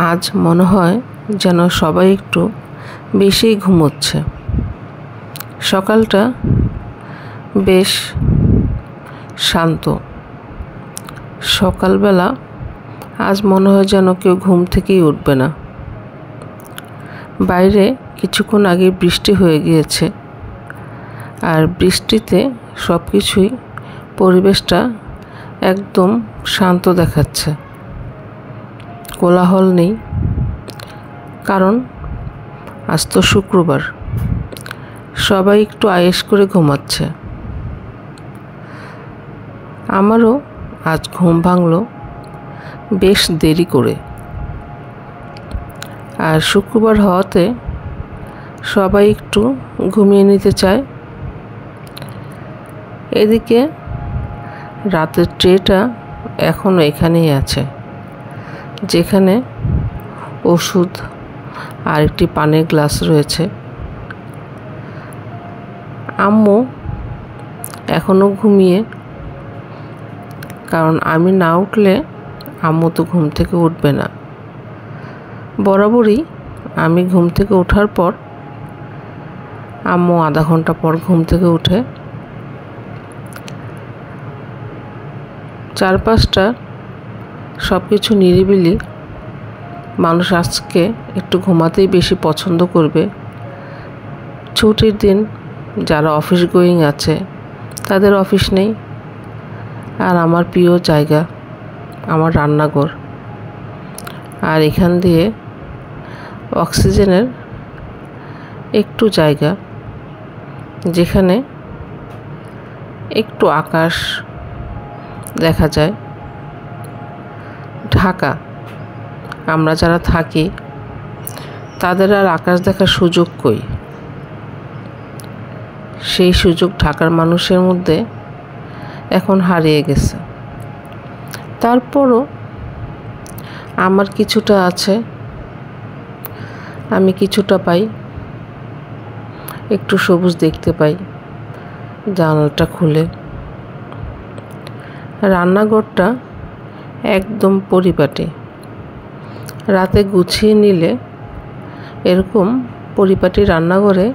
আজ মনে হয় যেন সবাই একটু বেশিই ঘুমোচ্ছে। সকালটা বেশ শান্ত। সকালবেলা আজ মনে হয় যেন কেউ ঘুম থেকেই উঠবে না। বাইরে কিছুক্ষণ আগে বৃষ্টি হয়ে গিয়েছে, আর বৃষ্টিতে সব কিছুই পরিবেশটা একদম শান্ত দেখাচ্ছে। কোলাহল নেই, কারণ আজ তো শুক্রবার। সবাই একটু আয়েশ করে ঘুমাচ্ছে। আমারও আজ ঘুম ভাঙলো বেশ দেরি করে। আর শুক্রবার হওয়াতে সবাই একটু ঘুমিয়ে নিতে চায়। এদিকে রাতের ট্রেটা এখনও এখানেই আছে, যেখানে ওষুধ আর একটি পানির গ্লাস রয়েছে। আম্মু এখনও ঘুমিয়ে, কারণ আমি না উঠলে আম্মু তো ঘুম থেকে উঠবে না। বরাবরই আমি ঘুম থেকে ওঠার পর আম্মু আধা ঘন্টা পর ঘুম থেকে উঠে। চারপাশটা সব কিছু নিরিবিলি। মানুষ আজকে একটু ঘুমাতেই বেশি পছন্দ করবে। ছুটির দিন যারা অফিস গোয়িং আছে তাদের অফিস নেই। আর আমার প্রিয় জায়গা আমার রান্নাঘর, আর এখান দিয়ে অক্সিজেনের একটু জায়গা, যেখানে একটু আকাশ দেখা যায়। ঢাকা আমরা যারা থাকি তাদের আর আকাশ দেখার সুযোগ কই? সেই সুযোগ ঢাকার মানুষের মধ্যে এখন হারিয়ে গেছে। তারপরও আমার কিছুটা আছে, আমি কিছুটা পাই। একটু সবুজ দেখতে পাই জানালাটা খুলে। রান্নাঘরটা একদম পরিপাটি। রাতে গুছিয়ে নিলে এরকম পরিপাটি রান্নাঘরে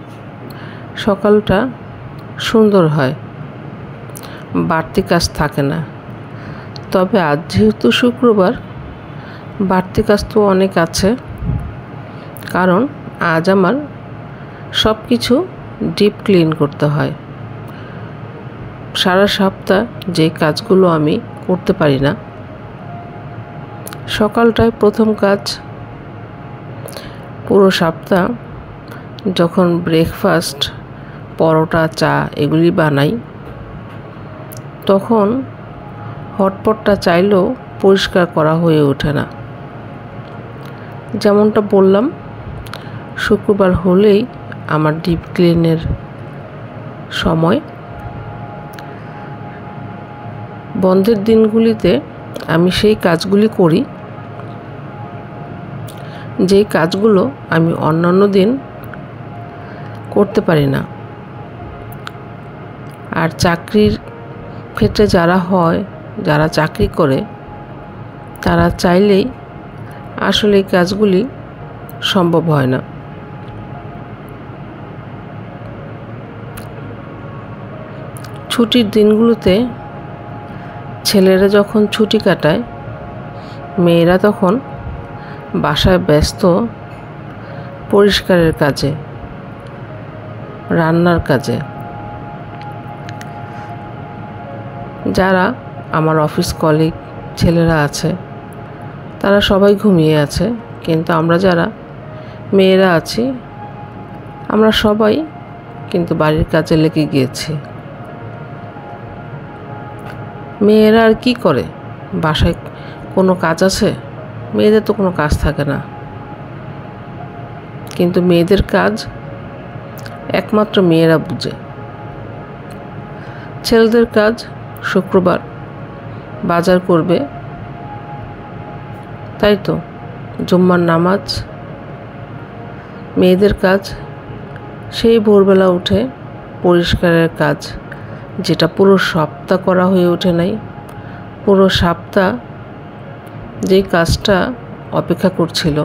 সকালটা সুন্দর হয়, বাড়তি কাজ থাকে না। তবে আজ যেহেতু শুক্রবার, বাড়তি কাজ তো অনেক আছে, কারণ আজ আমার সব কিছু ডিপ ক্লিন করতে হয়। সারা সপ্তাহ যে কাজগুলো আমি করতে পারি না, সকালটায় প্রথম কাজ। পুরো সপ্তাহ যখন ব্রেকফাস্ট, পরোটা, চা এগুলি বানাই, তখন হটপটটা চাইলেও পরিষ্কার করা হয়ে ওঠে না। যেমনটা বললাম, শুক্রবার হলেই আমার ডিপ ক্লিনের সময়। বন্ধের দিনগুলিতে আমি সেই কাজগুলি করি, যেই কাজগুলো আমি অন্যান্য দিন করতে পারি না। আর চাকরির ক্ষেত্রে যারা চাকরি করে, তারা চাইলেই আসলে এই কাজগুলি সম্ভব হয় না। ছুটির দিনগুলোতে ছেলেরা যখন ছুটি কাটায়, মেয়েরা তখন বাসায় ব্যস্ত পরিষ্কারের কাজে, রান্নার কাজে। যারা আমার অফিস কলিগ ছেলেরা আছে, তারা সবাই ঘুমিয়ে আছে, কিন্তু আমরা যারা মেয়েরা আছি, আমরা সবাই কিন্তু বাড়ির কাজে লেগে গিয়েছি। মেয়েরা আর কি করে? বাসায় কোনো কাজ আছে? মেয়েদের তো কোনো কাজ থাকে না, কিন্তু মেয়েদের কাজ একমাত্র মেয়েরা বুঝে। ছেলেদের কাজ শুক্রবার বাজার করবে, তাই তো জুম্মার নামাজ। মেয়েদের কাজ সেই ভোরবেলা উঠে পরিষ্কারের কাজ, যেটা পুরো সপ্তাহ করা হয়ে ওঠে নাই। পুরো সপ্তাহ যেই কাজটা অপেক্ষা করছিল,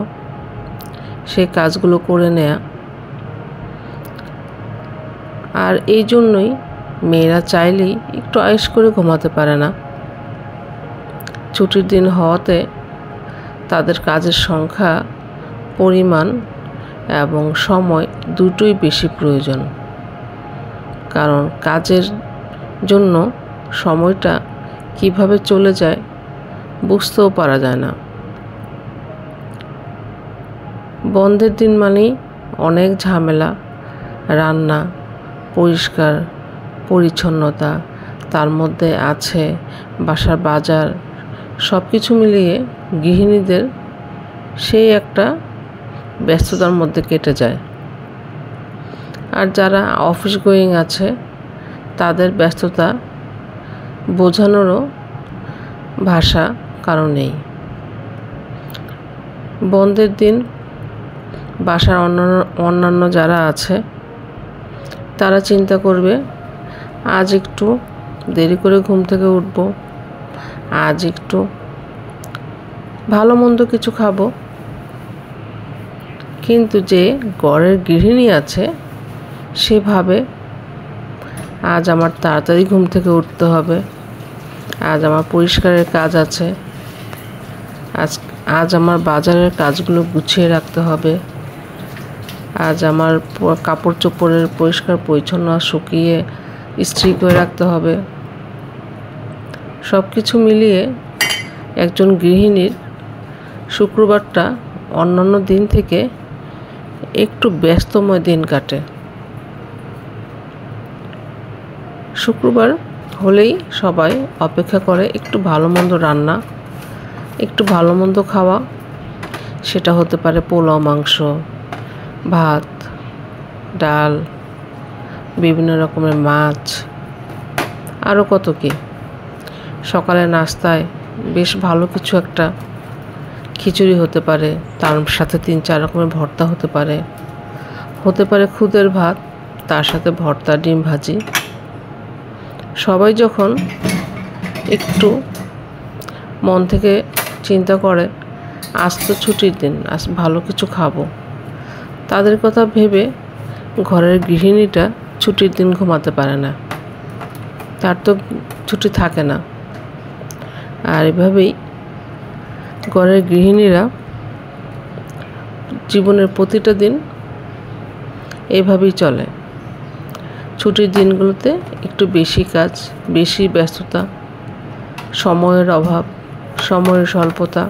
সেই কাজগুলো করে নেয়া। আর এই জন্যই মেয়েরা চাইলেই একটু আয়েশ করে ঘুমাতে পারে না। ছুটির দিন হওয়াতে তাদের কাজের সংখ্যা, পরিমাণ এবং সময় দুটোই বেশি প্রয়োজন। কারণ কাজের জন্য সময়টা কিভাবে চলে যায় বুঝতেও পারা যায় না। বন্ধের দিন মানেই অনেক ঝামেলা, রান্না, পরিষ্কার পরিচ্ছন্নতা, তার মধ্যে আছে বাসার বাজার, সব কিছু মিলিয়ে গৃহিণীদের সেই একটা ব্যস্ততার মধ্যে কেটে যায়। আর যারা অফিস গোয়িং আছে তাদের ব্যস্ততা বোঝানোরও ভাষা কারো নেই। বন্ধের দিন বাসার অন্যান্য যারা আছে তারা চিন্তা করবে, আজ একটু দেরি করে ঘুম থেকে উঠব, আজ একটু ভালো মন্দ কিছু খাবো। কিন্তু যে ঘরের গৃহিণী আছে সে ভাবে, আজ আমার তাড়াতাড়ি ঘুম থেকে উঠতে হবে, আজ আমার পরিষ্কারের কাজ আছে, আজ আমার বাজারের কাজগুলো গুছিয়ে রাখতে হবে, আজ আমার কাপড় চোপড়ের পরিষ্কার পরিচ্ছন্ন শুকিয়ে ইস্ত্রি করে রাখতে হবে। সব কিছু মিলিয়ে একজন গৃহিণীর শুক্রবারটা অন্যান্য দিন থেকে একটু ব্যস্তময় দিন কাটে। শুক্রবার হলেই সবাই অপেক্ষা করে একটু ভালো মন্দ রান্না, একটু ভালো মন্দ খাওয়া। সেটা হতে পারে পোলাও, মাংস, ভাত, ডাল, বিভিন্ন রকমের মাছ, আরও কত কি। সকালে নাস্তায় বেশ ভালো কিছু একটা খিচুড়ি হতে পারে, তার সাথে 3-4 রকমের ভর্তা হতে পারে খুদের ভাত, তার সাথে ভর্তা, ডিম ভাজি। সবাই যখন একটু মন থেকে চিন্তা করে আজ তো ছুটির দিন, আজ ভালো কিছু খাবো, তাদের কথা ভেবে ঘরের গৃহিণীটা ছুটির দিন ঘুমাতে পারে না, তার তো ছুটি থাকে না। আর এভাবেই ঘরের গৃহিণীরা জীবনের প্রতিটা দিন এভাবেই চলে। ছুটির দিনগুলোতে একটু বেশি কাজ, বেশি ব্যস্ততা, সময়ের অভাব, সময়ের স্বল্পতা।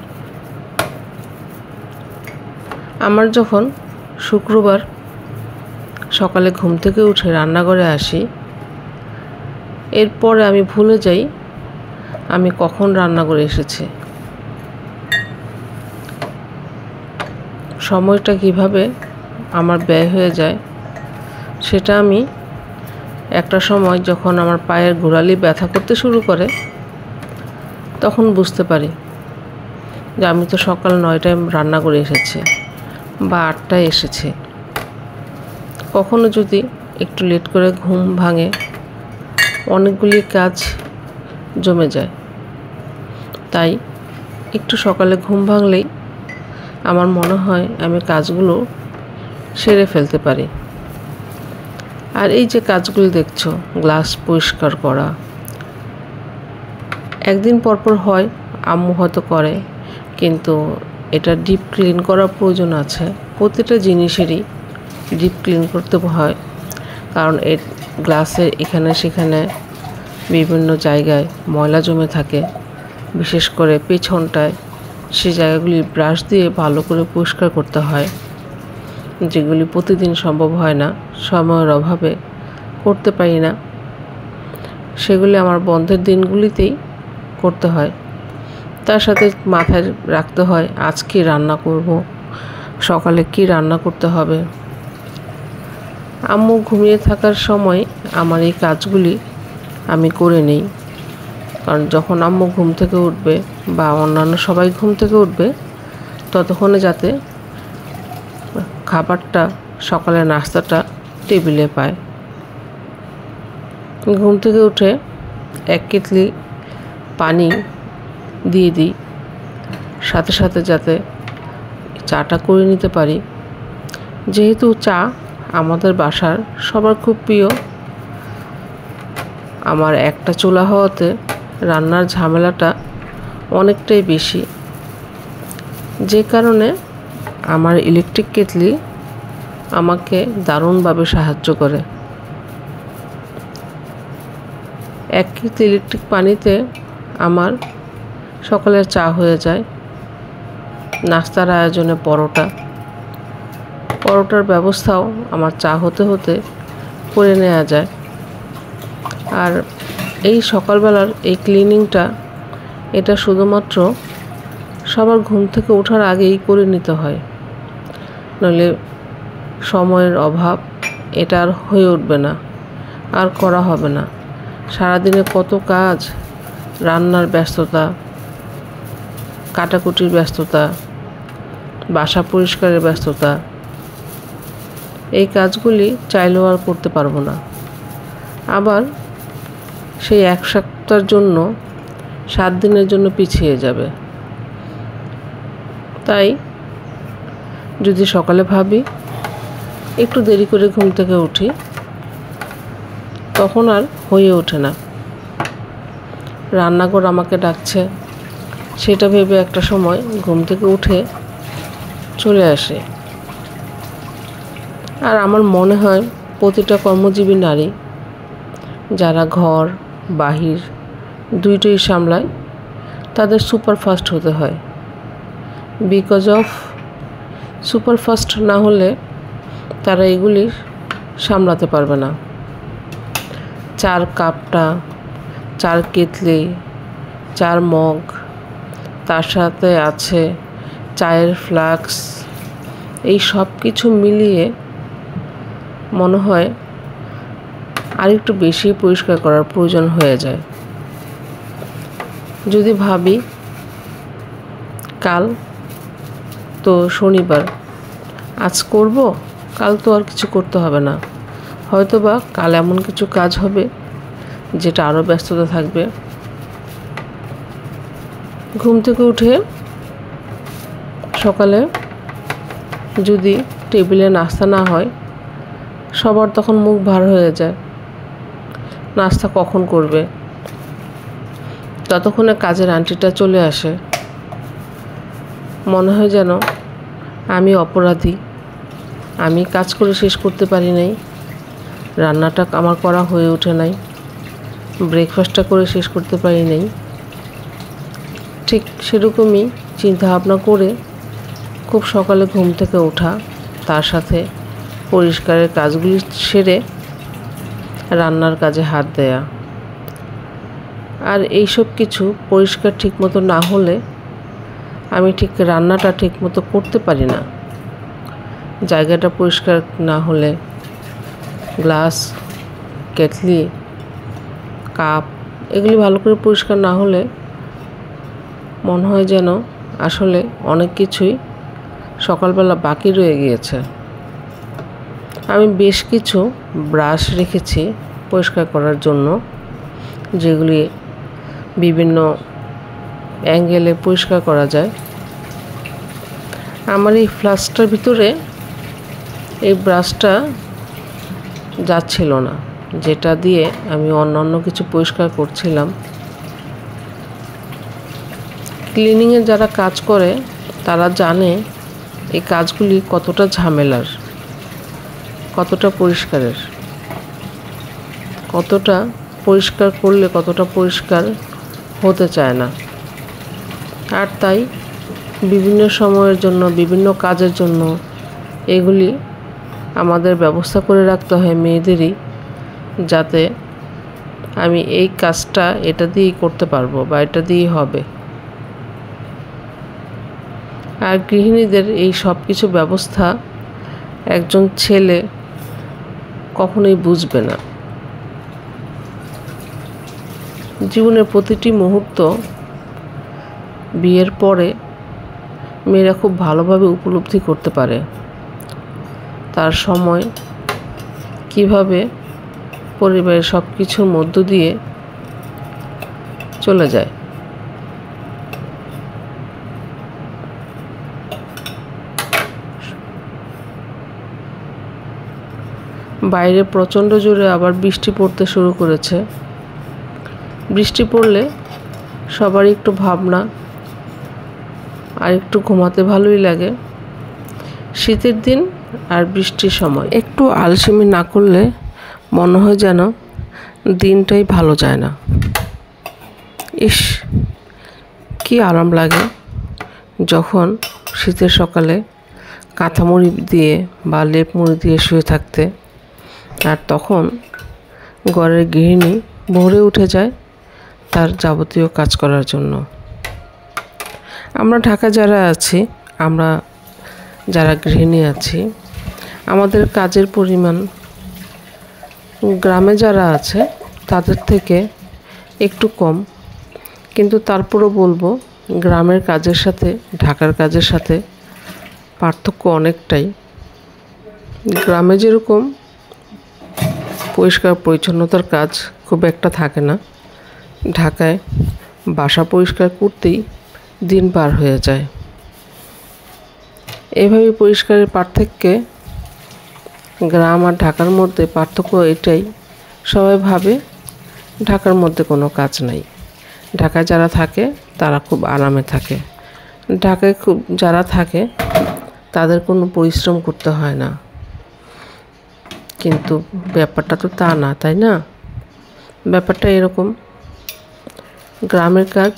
আমার যখন শুক্রবার সকালে ঘুম থেকে উঠে রান্নাঘরে আসি, এরপরে আমি ভুলে যাই আমি কখন রান্না করে এসেছি। সময়টা কিভাবে আমার ব্যয় হয়ে যায় সেটা আমি একটা সময় যখন আমার পায়ের গোড়ালি ব্যথা করতে শুরু করে তখন বুঝতে পারি যে আমি তো সকাল 9টায় রান্না করে এসেছি বা 8টায় এসেছি। কখনো যদি একটু লেট করে ঘুম ভাঙে, অনেকগুলি কাজ জমে যায়। তাই একটু সকালে ঘুম ভাঙলেই আমার মনে হয় আমি কাজগুলো সেরে ফেলতে পারি। আর এই যে কাজগুলো দেখছো, গ্লাস পরিষ্কার করা, একদিন পরপর হয়, আম্মু হয়তো করে, কিন্তু এটা ডিপ ক্লিন করার প্রয়োজন আছে। প্রতিটা জিনিসেরই ডিপ ক্লিন করতে হয়, কারণ এর গ্লাসের এখানে সেখানে বিভিন্ন জায়গায় ময়লা জমে থাকে, বিশেষ করে পেছনটায়। সেই জায়গাগুলি ব্রাশ দিয়ে ভালো করে পরিষ্কার করতে হয়, যেগুলি প্রতিদিন সম্ভব হয় না, সময়ের অভাবে করতে পারি না। সেগুলি আমার বন্ধের দিনগুলিতেই করতে হয়। তার সাথে মাথায় রাখতে হয় আজ কী রান্না করব, সকালে কি রান্না করতে হবে। আম্মু ঘুমিয়ে থাকার সময় আমার এই কাজগুলি আমি করে নিই, কারণ যখন আম্মু ঘুম থেকে উঠবে বা অন্যান্য সবাই ঘুম থেকে উঠবে ততক্ষণে যাতে খাবারটা, সকালের নাস্তাটা টেবিলে পায়। ঘুম থেকে উঠে 1 কেটলি পানি দিয়ে দিই, সাথে সাথে যাতে চাটা করে নিতে পারি। যেহেতু চা আমাদের বাসার সবার খুব প্রিয়, আমার একটা চুলা হওয়াতে রান্নার ঝামেলাটা অনেকটাই বেশি, যে কারণে আমার ইলেকট্রিক কেটলি আমাকে দারুণভাবে সাহায্য করে। 1 কেটলি ইলেকট্রিক পানিতে আমার সকালের চা হয়ে যায়। নাস্তার আয়োজনে পরোটার ব্যবস্থাও আমার চা হতে হতে করে নেওয়া যায়। আর এই সকালবেলার এই ক্লিনিংটা, এটা শুধুমাত্র সবার ঘুম থেকে ওঠার আগেই করে নিতে হয়, নইলে সময়ের অভাব, এটা আর হয়ে উঠবে না, আর করা হবে না। সারাদিনে কত কাজ, রান্নার ব্যস্ততা, কাটাকুটির ব্যস্ততা, বাসা পরিষ্কারের ব্যস্ততা, এই কাজগুলি চাইলেও আর করতে পারবো না। আবার সেই 1 সপ্তাহের জন্য 7 দিনের জন্য পিছিয়ে যাবে। তাই যদি সকালে ভাবি একটু দেরি করে ঘুম থেকে উঠি, তখন আর হয়ে ওঠে না। রান্নাঘর আমাকে ডাকছে, সেটা ভেবে একটা সময় ঘুম থেকে উঠে চলে আসে। আর আমার মনে হয় প্রতিটা কর্মজীবী নারী যারা ঘর বাহির দুইটাই সামলায়, তাদের সুপারফাস্ট হতে হয়। বিকজ অফ সুপারফাস্ট না হলে তারা এগুলি সামলাতে পারবে না। চার কাপটা, 4 কেটলি, 4 মগ, তার সাথে আছে চায়ের ফ্লাক্স, এই সব কিছু মিলিয়ে মনে হয় আরেকটু বেশি পরিষ্কার করার প্রয়োজন হয়ে যায়। যদি ভাবি কাল তো শনিবার, আজ করব, কাল তো আর কিছু করতে হবে না, হয়তোবা কাল এমন কিছু কাজ হবে যেটা আরও ব্যস্ততা থাকবে। ঘুম থেকে উঠে সকালে যদি টেবিলে নাস্তা না হয়, সবার তখন মুখ ভার হয়ে যায়, নাস্তা কখন করবে। ততক্ষণে কাজের আন্টিটা চলে আসে। মনে হয় যেন আমি অপরাধী, আমি কাজ করে শেষ করতে পারি নাই, রান্নাটা আমার করা হয়ে ওঠে নাই, ব্রেকফাস্টটা করে শেষ করতে পারি নাই। ঠিক সেরকমই চিন্তা ভাবনা করে খুব সকালে ঘুম থেকে ওঠা, তার সাথে পরিষ্কারের কাজগুলি সেরে রান্নার কাজে হাত দেয়া। আর এইসব কিছু পরিষ্কার ঠিকমতো না হলে আমি ঠিক রান্নাটা ঠিকমতো করতে পারি না। জায়গাটা পরিষ্কার না হলে, গ্লাস, কেটলি, কাপ এগুলি ভালো করে পরিষ্কার না হলে মনে হয় যেন আসলে অনেক কিছুই সকালবেলা বাকি রয়ে গিয়েছে। আমি বেশ কিছু ব্রাশ রেখেছি পরিষ্কার করার জন্য, যেগুলি বিভিন্ন অ্যাঙ্গেলে পরিষ্কার করা যায়। আমার এই ফ্লাস্কটার ভিতরে এই ব্রাশটা যাচ্ছিল না, যেটা দিয়ে আমি অন্যান্য কিছু পরিষ্কার করছিলাম। ক্লিনিংয়ে যারা কাজ করে তারা জানে এই কাজগুলি কতটা ঝামেলার, কতটা পরিষ্কারের, কতটা পরিষ্কার করলে কতটা পরিষ্কার হতে চায় না। আর তাই বিভিন্ন সময়ের জন্য, বিভিন্ন কাজের জন্য এগুলি আমাদের ব্যবস্থা করে রাখতে হয় মেয়েদেরই, যাতে আমি এই কাজটা এটা দিয়েই করতে পারবো বা এটা দিয়েই হবে। আর গৃহিণীদের এই সব কিছু ব্যবস্থা একজন ছেলে কখনোই বুঝবে না। জীবনের প্রতিটি মুহূর্ত বিয়ের পরে মেয়েরা খুব ভালোভাবে উপলব্ধি করতে পারে, তার সময় কিভাবে পরিবারের সব কিছুর মধ্য দিয়ে চলে যায়। বাইরে প্রচণ্ড জোরে আবার বৃষ্টি পড়তে শুরু করেছে। বৃষ্টি পড়লে সবারই একটু ভাবনা আর একটু ঘুমাতে ভালোই লাগে। শীতের দিন আর বৃষ্টির সময় একটু আলসেমি না করলে মনে হয় যেন দিনটাই ভালো যায় না। ইস, কি আরাম লাগে যখন শীতের সকালে কাঁথা মুড়ি দিয়ে বা লেপ মুড়ি দিয়ে শুয়ে থাকতে, আর তখন ঘরের গৃহিণী ভোরে উঠে যায় তার যাবতীয় কাজ করার জন্য। আমরা ঢাকা যারা আছি, আমরা যারা গৃহিণী আছি, আমাদের কাজের পরিমাণ গ্রামে যারা আছে তাদের থেকে একটু কম, কিন্তু তারপরও বলবো গ্রামের কাজের সাথে ঢাকার কাজের সাথে পার্থক্য অনেকটাই। গ্রামে যেরকম পরিষ্কার পরিচ্ছন্নতার কাজ খুব একটা থাকে না, ঢাকায় বাসা পরিষ্কার করতেই দিন পার হয়ে যায়। এইভাবে পরিষ্কারের পার্থক্যে গ্রাম আর ঢাকার মধ্যে পার্থক্য এটাই, সবাই ভাবে ঢাকার মধ্যে কোনো কাজ নাই। ঢাকায় যারা থাকে তারা খুব আরামে থাকে। ঢাকায় যারা থাকে তাদের কোনো পরিশ্রম করতে হয় না, কিন্তু ব্যাপারটা তো তা না, তাই না? ব্যাপারটা এরকম, গ্রামের কাজ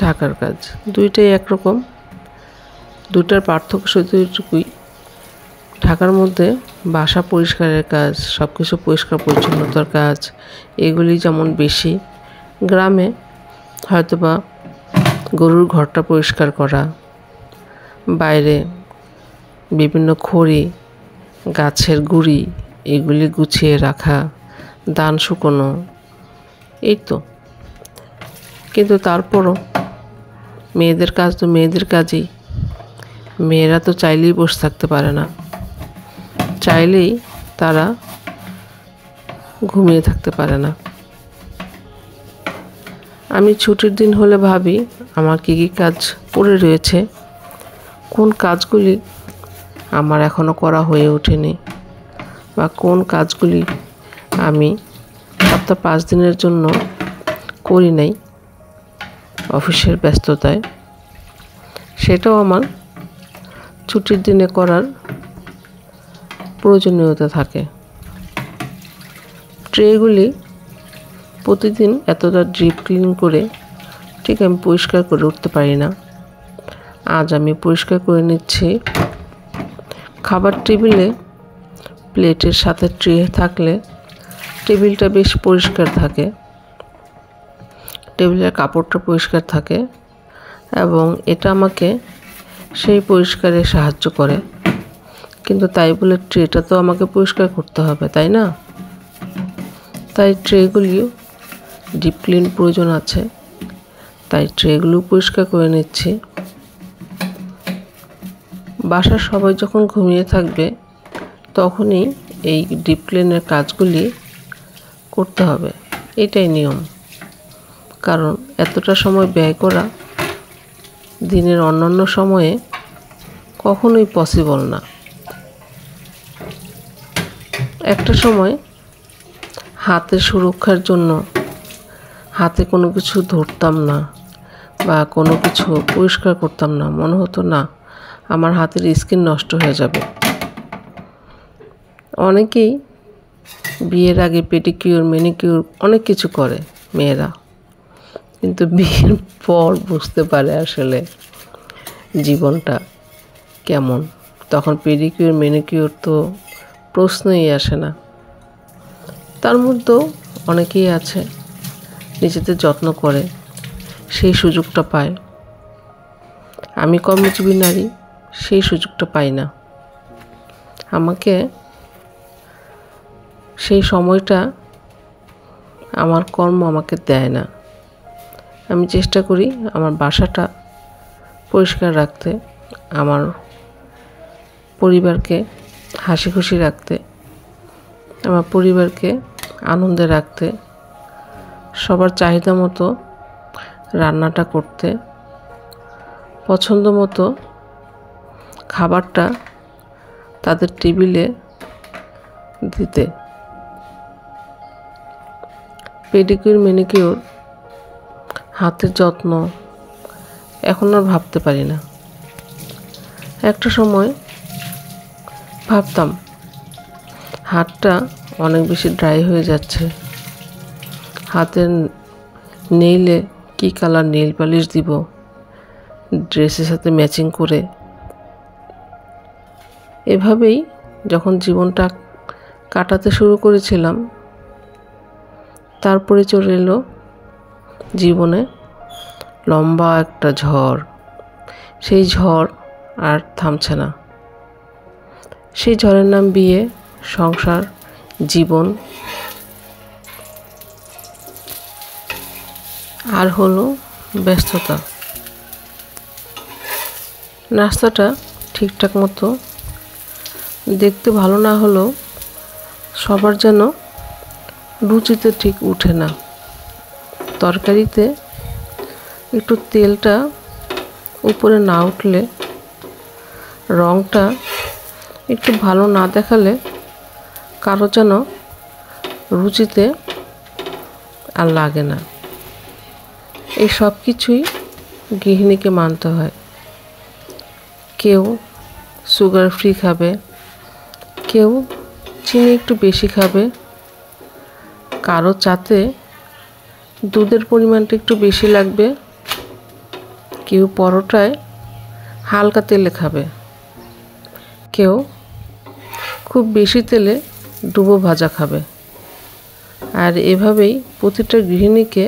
ঢাকার কাজ দুইটাই একরকম। দুইটার পার্থক্য শুধু এটুকুই, ঢাকার মধ্যে বাসা পরিষ্কারের কাজ, সব কিছু পরিষ্কার পরিচ্ছন্নতার কাজ এগুলি যেমন বেশি, গ্রামে হয়তোবা গরুর ঘরটা পরিষ্কার করা, বাইরে বিভিন্ন খড়ি, গাছের গুঁড়ি এগুলি গুছিয়ে রাখা, ধান শুকোনো, এই তো। কিন্তু তারপরও মেয়েদের কাজ তো মেয়েদের কাজই। মেয়েরা তো চাইলেই বসে থাকতে পারে না, চাইলেই তারা ঘুমিয়ে থাকতে পারে না। আমি ছুটির দিন হলে ভাবি আমার কী কী কাজ পড়ে রয়েছে, কোন কাজগুলি আমার এখনও করা হয়ে ওঠেনি, বা কোন কাজগুলি আমি সপ্তাহ 5 দিনের জন্য করি নাই অফিসের ব্যস্ততায়, সেটাও আমার ছুটির দিনে করার প্রয়োজনীয়তা থাকে। ট্রেগুলি প্রতিদিন এতটা ডিপ ক্লিন করে ঠিক আমি পরিষ্কার করে উঠতে পারি না। আজ আমি পরিষ্কার করে নিচ্ছি। খাবার টেবিলে প্লেটের সাথে ট্রে থাকলে টেবিলটা বেশ পরিষ্কার থাকে, টেবিলের কাপড়টা পরিষ্কার থাকে, এবং এটা আমাকে সেই পরিষ্কারে সাহায্য করে। কিন্তু তাই বলে ট্রেটা তো আমাকে পরিষ্কার করতে হবে, তাই না? তাই ট্রেগুলিও ডিপ ক্লিন প্রয়োজন আছে, তাই ট্রেগুলো পরিষ্কার করে নিচ্ছি। বাসার সবাই যখন ঘুমিয়ে থাকবে তখনই এই ডিপ ক্লিনের কাজগুলি করতে হবে, এটাই নিয়ম। কারণ এতটা সময় ব্যয় করা দিনের অন্যান্য সময়ে কখনোই পসিবল না। একটা সময় হাতের সুরক্ষার জন্য হাতে কোনো কিছু ধরতাম না বা কোনো কিছু পরিষ্কার করতাম না, মনে হতো না আমার হাতের স্কিন নষ্ট হয়ে যাবে। অনেকেই বিয়ের আগে পেডিকিউর, ম্যানিকিউর অনেক কিছু করে মেয়েরা, কিন্তু বিয়ের পর বুঝতে পারে আসলে জীবনটা কেমন। তখন পেডিকিউর ম্যানিকিউর তো প্রশ্নই আসে না। তার মধ্যেও অনেকেই আছে নিজেদের যত্ন করে, সেই সুযোগটা পায়। আমি কর্মজীবী নারী, সেই সুযোগটা পাই না। আমাকে সেই সময়টা আমার কর্ম আমাকে দেয় না। আমি চেষ্টা করি আমার বাসাটা পরিষ্কার রাখতে, আমার পরিবারকে হাসি খুশি রাখতে, আমার পরিবারকে আনন্দে রাখতে, সবার চাহিদা মতো রান্নাটা করতে, পছন্দ মতো খাবারটা তাদের টেবিলে দিতে। পেডিকিউর, ম্যানিকিউর, হাতের যত্ন এখন আর ভাবতে পারি না। একটা সময় ভাবতাম হাতটা অনেক বেশি ড্রাই হয়ে যাচ্ছে, হাতের নেইলে কি কালার নেইল পালিশ দিব ড্রেসের সাথে ম্যাচিং করে। এভাবেই যখন জীবনটা কাটাতে শুরু করেছিলাম, তারপরে চলে এলো জীবনে লম্বা একটা ঝড়। সেই ঝড় আর থামছে না। সেই ঝড়ের নাম বিয়ে, সংসার, জীবন, আর হলো ব্যস্ততা। নাস্তাটা ঠিকঠাক মতো দেখতে ভালো না হলেও সবার যেন রুচিতে ঠিক উঠে না। তরকারিতে একটু তেলটা উপরে না উঠলে, রঙটা একটু ভালো না দেখালে কারো যেন রুচিতে আর লাগে না। এই সব কিছুই গৃহিণীকে মানতে হয়। কেউ সুগার ফ্রি খাবে, কেউ চিনি একটু বেশি খাবে, কারো চাতে দুধের পরিমাণটা একটু বেশি লাগবে, কেউ পরোটায় হালকা তেলে খাবে, কেউ খুব বেশি তেলে ডুবো ভাজা খাবে। আর এভাবেই প্রতিটা গৃহিণীকে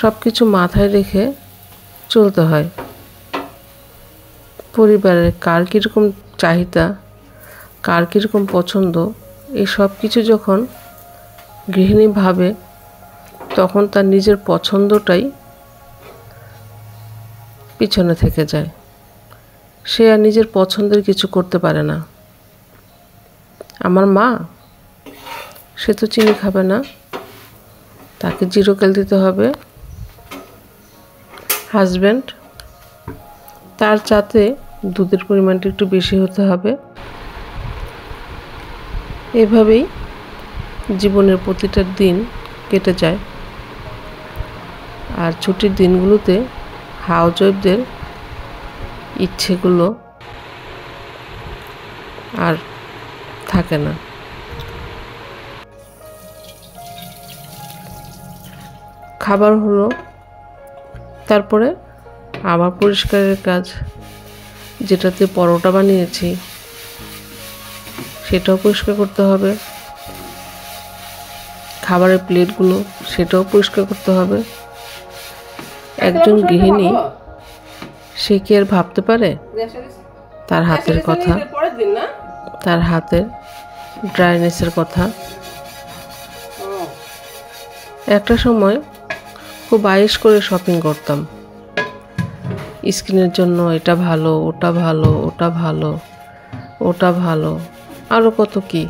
সব কিছু মাথায় রেখে চলতে হয়। পরিবারের কার কীরকম চাহিদা, কার কীরকম পছন্দ, এই সব কিছু যখন গৃহিণী ভাবে, তখন তার নিজের পছন্দটাই পিছনে থেকে যায়। সে আর নিজের পছন্দের কিছু করতে পারে না। আমার মা, সে তো চিনি খাবে না, তাকে জিরো ক্যাল দিতে হবে। হাজব্যান্ড, তার চাতে দুধের পরিমাণটা একটু বেশি হতে হবে। এভাবেই জীবনের প্রতিটা দিন কেটে যায়। আর ছুটির দিনগুলোতে হাউসওয়াইফদের ইচ্ছেগুলো আর থাকে না। খাবার হলো, তারপরে আবার পরিষ্কারের কাজ, যেটাতে পরোটা বানিয়েছি সেটাও পরিষ্কার করতে হবে। খাবারের প্লেটগুলো সেটাও পরিষ্কার করতে হবে। একজন গৃহিণী, সে কি আর ভাবতে পারে তার হাতের কথা, তার হাতের ড্রাইনেসের কথা? একটা সময় খুব আয়েশ করে শপিং করতাম। স্কিনের জন্য এটা ভালো, ওটা ভালো, ওটা ভালো, ওটা ভালো, আরও কত কি।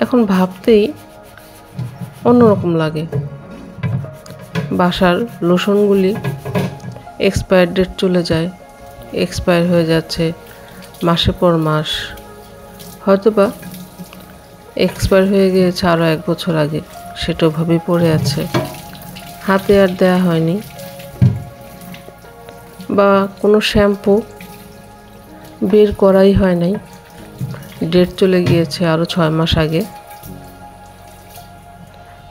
এখন ভাবতেই অন্যরকম লাগে। বাসার লোশনগুলি এক্সপায়ার ডেট চলে যায়, এক্সপায়ার হয়ে যাচ্ছে মাসের পর মাস, হয়তোবা এক্সপায়ার হয়ে গিয়েছে আরও 1 বছর আগে, সেটা ওভাবেই পড়ে আছে, হাতে আর দেয়া হয়নি। বা কোনো শ্যাম্পু বের করাই হয় নাই, ডেট চলে গিয়েছে আরও 6 মাস আগে।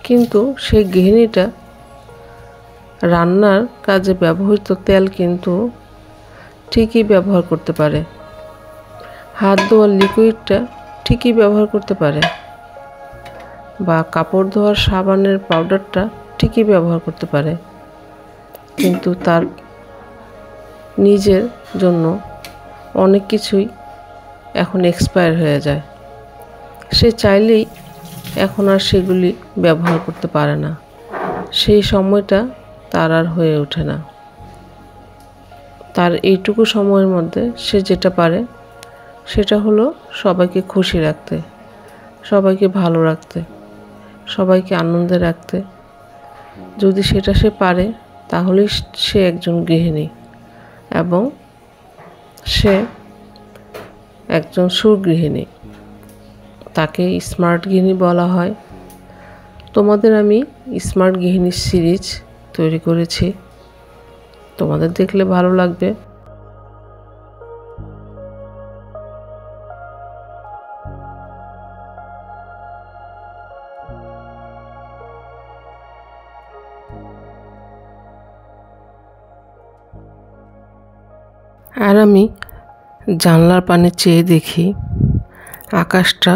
কিন্তু সেই গৃহিণীটা রান্নার কাজে ব্যবহৃত তেল কিন্তু ঠিকই ব্যবহার করতে পারে, হাত ধোয়ার লিকুইডটা ঠিকই ব্যবহার করতে পারে, বা কাপড় ধোয়ার সাবানের পাউডারটা ঠিকই ব্যবহার করতে পারে। কিন্তু তার নিজের জন্য অনেক কিছুই এখন এক্সপায়ার হয়ে যায়। সে চাইলেই এখন আর সেগুলি ব্যবহার করতে পারে না, সেই সময়টা তার আর হয়ে ওঠে না। তার এইটুকু সময়ের মধ্যে সে যেটা পারে সেটা হলো সবাইকে খুশি রাখতে, সবাইকে ভালো রাখতে, সবাইকে আনন্দে রাখতে। যদি সেটা সে পারে তাহলেই সে একজন গৃহিণী এবং সে একজন সুগৃহিণী। তাকে স্মার্ট গৃহিণী বলা হয়, তোমাদের আমি স্মার্ট গৃহিণী সিরিজ তৈরি করেছি, তোমাদের দেখলে ভালো লাগবে। আর আমি জানলার পানে চেয়ে দেখি আকাশটা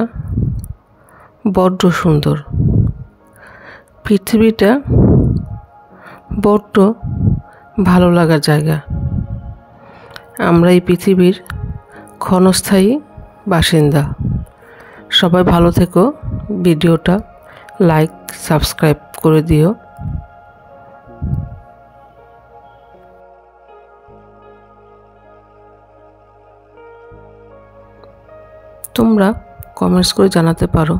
বড্ড সুন্দর, পৃথিবীটা বড্ড ভালো লাগার জায়গা। আমরা এই পৃথিবীর ক্ষণস্থায়ী বাসিন্দা। সবাই ভালো থেকো। ভিডিওটা লাইক সাবস্ক্রাইব করে দিও। তোমরা কমেন্টস করে জানাতে পারো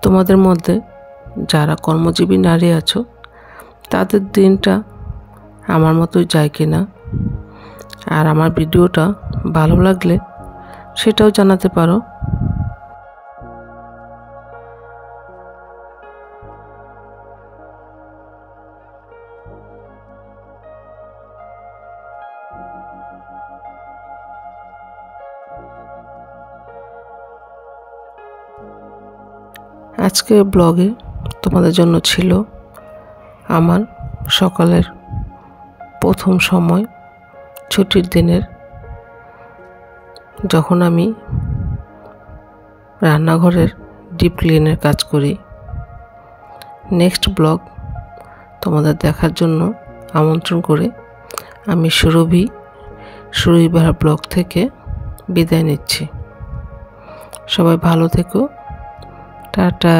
তোমাদের মধ্যে যারা কর্মজীবী নারী আছো তাদের দিনটা আমার মতোই যায় কি না। আর আমার ভিডিওটা ভালো লাগলে সেটাও জানাতে পারো। আজকে ব্লগে তোমাদের জন্য ছিল আমার সকালের প্রথম সময়, ছুটির দিনের, যখন আমি রান্নাঘরের ডিপ ক্লিনের কাজ করি। নেক্সট ব্লগ তোমাদের দেখার জন্য আমন্ত্রণ করে আমি সুরভিবার ব্লগ থেকে বিদায় নিচ্ছি। সবাই ভালো থেকো। টাটা।